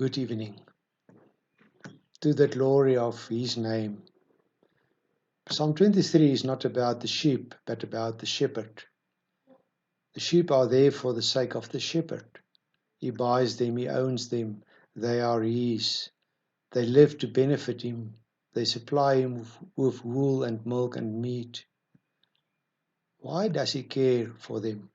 good evening. To the glory of his name. Psalm 23 is not about the sheep, but about the shepherd. The sheep are there for the sake of the shepherd. He buys them, he owns them, they are his. They live to benefit him. They supply him with wool and milk and meat. Why does he care for them?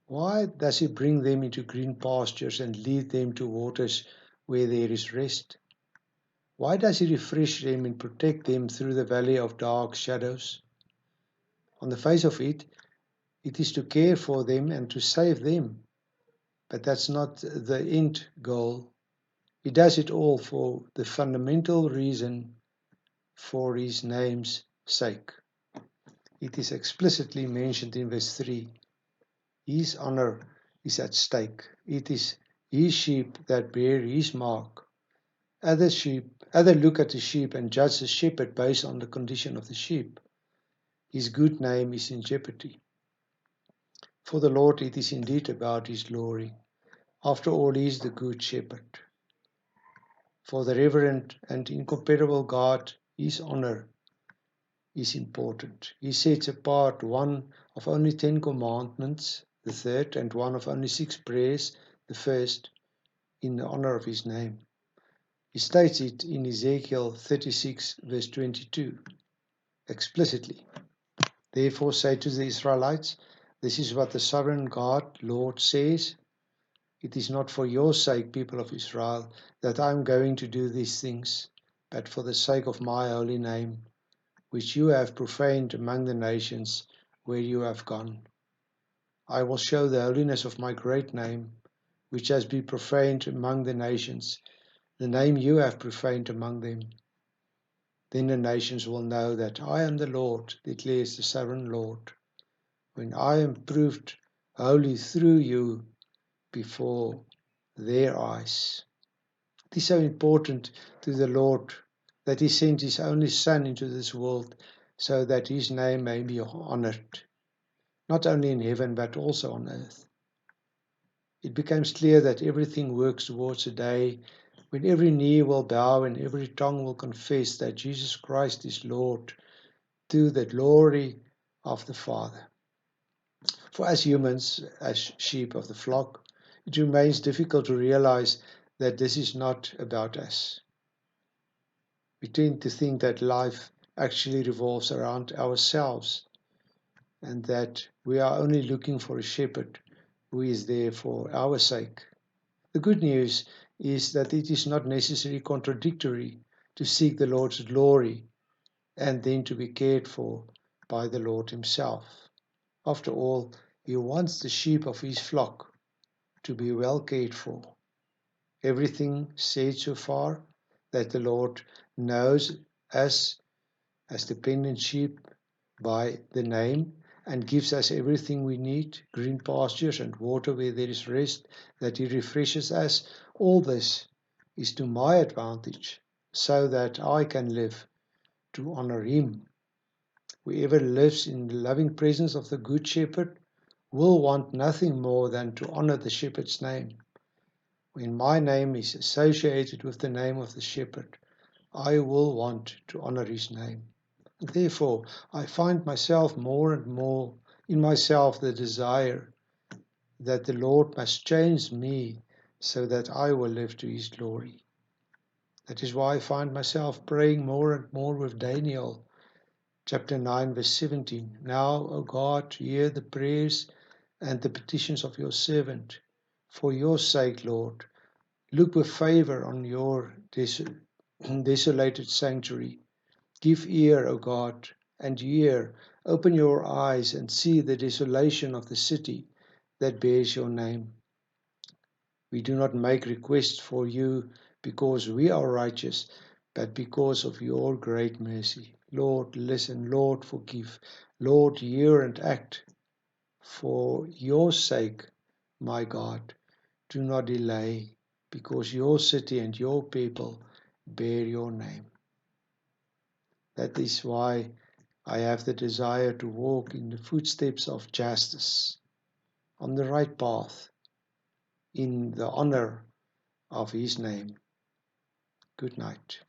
Why does he bring them into green pastures and lead them to waters where there is rest? Why does he refresh them and protect them through the valley of dark shadows? On the face of it, it is to care for them and to save them. But that's not the end goal. He does it all for the fundamental reason, for his name's sake. It is explicitly mentioned in verse 3. His honor is at stake. It is his sheep that bear his mark. Other look at the sheep and judge the shepherd based on the condition of the sheep. His good name is in jeopardy. For the Lord, it is indeed about his glory. After all, he is the good shepherd. For the reverend and incomparable God, his honor is important. He sets apart one of only 10 commandments, the third, and one of only 6 prayers, the first, in the honor of his name. He states it in Ezekiel 36, verse 22, explicitly. Therefore say to the Israelites, this is what the sovereign God, Lord, says. It is not for your sake, people of Israel, that I am going to do these things, but for the sake of my holy name, which you have profaned among the nations where you have gone. I will show the holiness of my great name, which has been profaned among the nations, the name you have profaned among them. Then the nations will know that I am the Lord, declares the sovereign Lord, when I am proved holy through you before their eyes. It is so important to the Lord that he sent his only Son into this world so that his name may be honored, not only in heaven but also on earth. It becomes clear that everything works towards a day when every knee will bow and every tongue will confess that Jesus Christ is Lord, to the glory of the Father. For as humans, as sheep of the flock, it remains difficult to realize that this is not about us. We tend to think that life actually revolves around ourselves and that we are only looking for a shepherd who is there for our sake. The good news is that it is not necessarily contradictory to seek the Lord's glory and then to be cared for by the Lord himself. After all, he wants the sheep of his flock to be well cared for. Everything said so far that the Lord knows us as dependent sheep by the name and gives us everything we need, green pastures and water where there is rest, that he refreshes us. All this is to my advantage so that I can live to honor him. Whoever lives in the loving presence of the Good Shepherd will want nothing more than to honor the shepherd's name. When my name is associated with the name of the shepherd, I will want to honor his name. Therefore, I find myself more and more in myself the desire that the Lord must change me so that I will live to his glory. That is why I find myself praying more and more with Daniel, chapter 9, verse 17. Now, O God, hear the prayers and the petitions of your servant. For your sake, Lord, look with favor on your desolated sanctuary. Give ear, O God, and hear. Open your eyes and see the desolation of the city that bears your name. We do not make requests for you because we are righteous, but because of your great mercy. Lord, listen. Lord, forgive. Lord, hear and act. For your sake, my God, do not delay, because your city and your people bear your name. That is why I have the desire to walk in the footsteps of justice, on the right path, in the honor of his name. Good night.